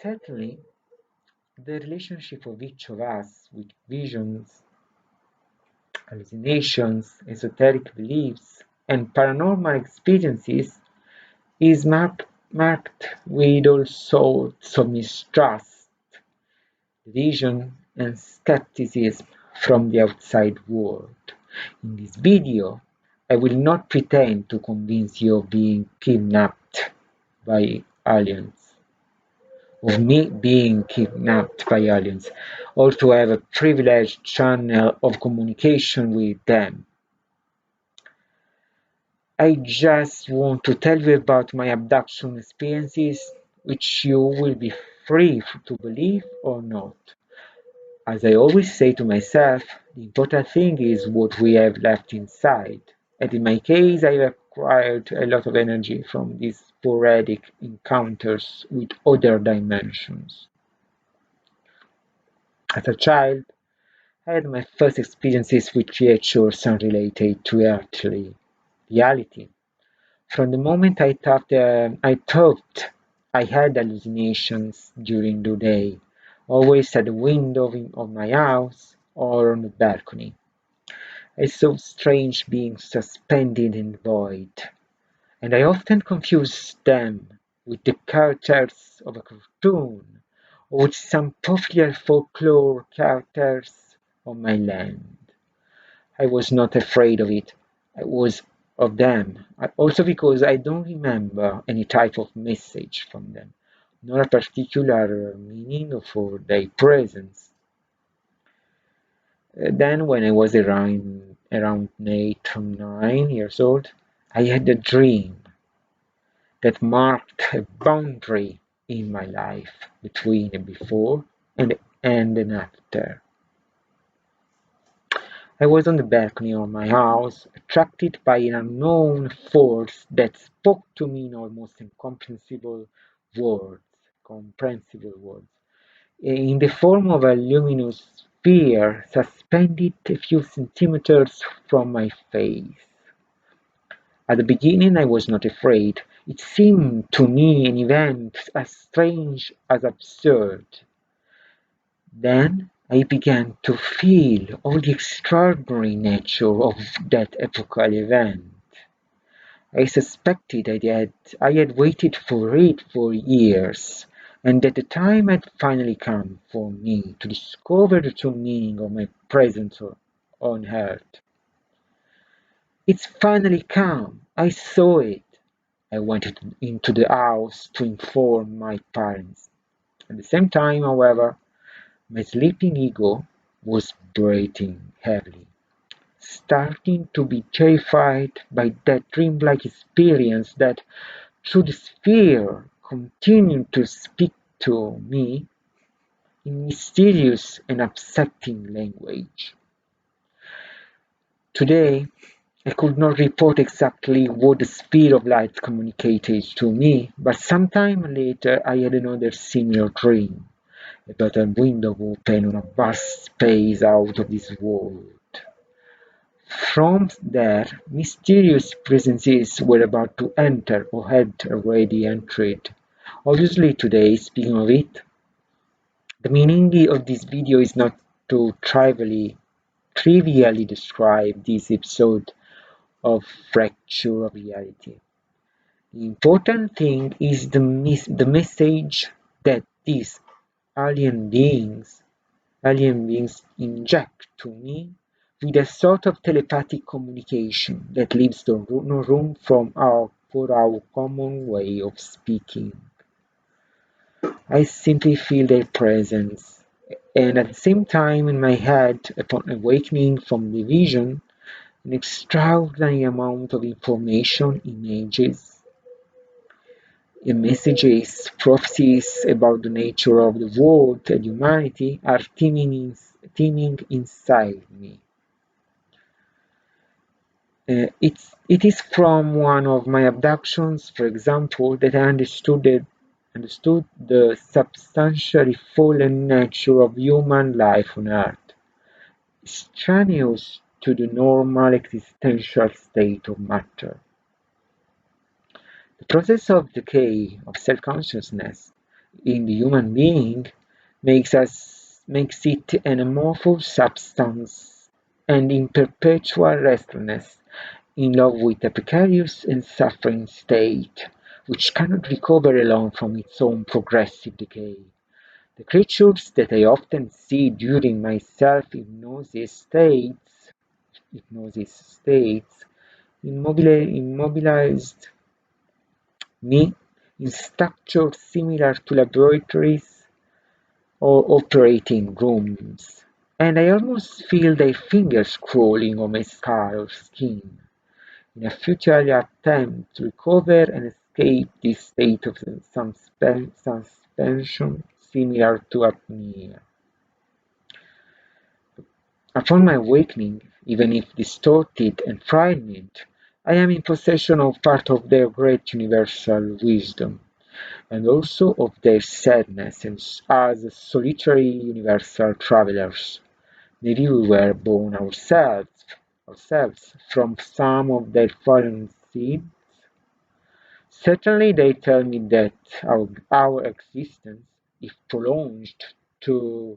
Certainly, the relationship of each of us with visions, hallucinations, esoteric beliefs, and paranormal experiences is marked with all sorts of mistrust, division, and skepticism from the outside world. In this video, I will not pretend to convince you of being kidnapped by aliens, of me being kidnapped by aliens, or to have a privileged channel of communication with them. I just want to tell you about my abduction experiences, which you will be free to believe or not. As I always say to myself, the important thing is what we have left inside. And in my case, I have acquired a lot of energy from these sporadic encounters with other dimensions. As a child, I had my first experiences with creatures unrelated to earthly reality. From the moment I thought I had hallucinations during the day, always at the window of my house or on the balcony. I saw strange beings suspended in the void, and I often confused them with the characters of a cartoon or with some popular folklore characters of my land. I was not afraid of it. I was of them. Also because I don't remember any type of message from them, nor a particular meaning for their presence. Then, when I was around 8 or 9 years old, I had a dream that marked a boundary in my life between a before and an after. I was on the balcony of my house, attracted by an unknown force that spoke to me in almost comprehensible words, in the form of a luminous sphere suspended a few centimeters from my face. At the beginning I was not afraid. It seemed to me an event as strange as absurd. Then I began to feel all the extraordinary nature of that epochal event. I suspected I had waited for it for years, and that the time had finally come for me to discover the true meaning of my presence on earth. It's finally come. I saw it. I went into the house to inform my parents. At the same time, however, my sleeping ego was breathing heavily, starting to be terrified by that dreamlike experience that, through the sphere, continued to speak to me in mysterious and upsetting language. Today, I could not report exactly what the speed of light communicated to me, but sometime later I had another similar dream about a window open on a vast space out of this world. From there, mysterious presences were about to enter or had already entered. Obviously today, speaking of it, the meaning of this video is not to trivially describe this episode of fracture of reality. The important thing is the message that these alien beings alien beings inject to me with a sort of telepathic communication that leaves no room for our common way of speaking. I simply feel their presence, and at the same time in my head, upon awakening from the vision, an extraordinary amount of information, images, and messages, prophecies about the nature of the world and humanity are teeming inside me. It is from one of my abductions, for example, that I understood the substantially fallen nature of human life on Earth, extraneous to the normal existential state of matter. The process of decay of self-consciousness in the human being makes it an amorphous substance and in perpetual restlessness, in love with a precarious and suffering state, which cannot recover alone from its own progressive decay. The creatures that I often see during my self-hypnosis states immobilized me in structures similar to laboratories or operating rooms, and I almost feel their fingers crawling on my scar or skin in a futile attempt to recover and escape this state of suspension similar to apnea. Upon my awakening, even if distorted and frightened, I am in possession of part of their great universal wisdom, and also of their sadness as solitary universal travelers. Maybe we were born ourselves from some of their fallen seeds. Certainly they tell me that our existence, if prolonged to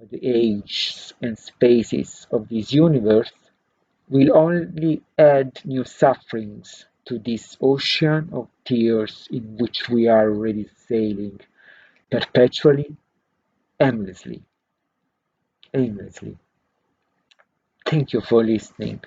the ages and spaces of this universe, will only add new sufferings to this ocean of tears in which we are already sailing, perpetually, aimlessly. Thank you for listening.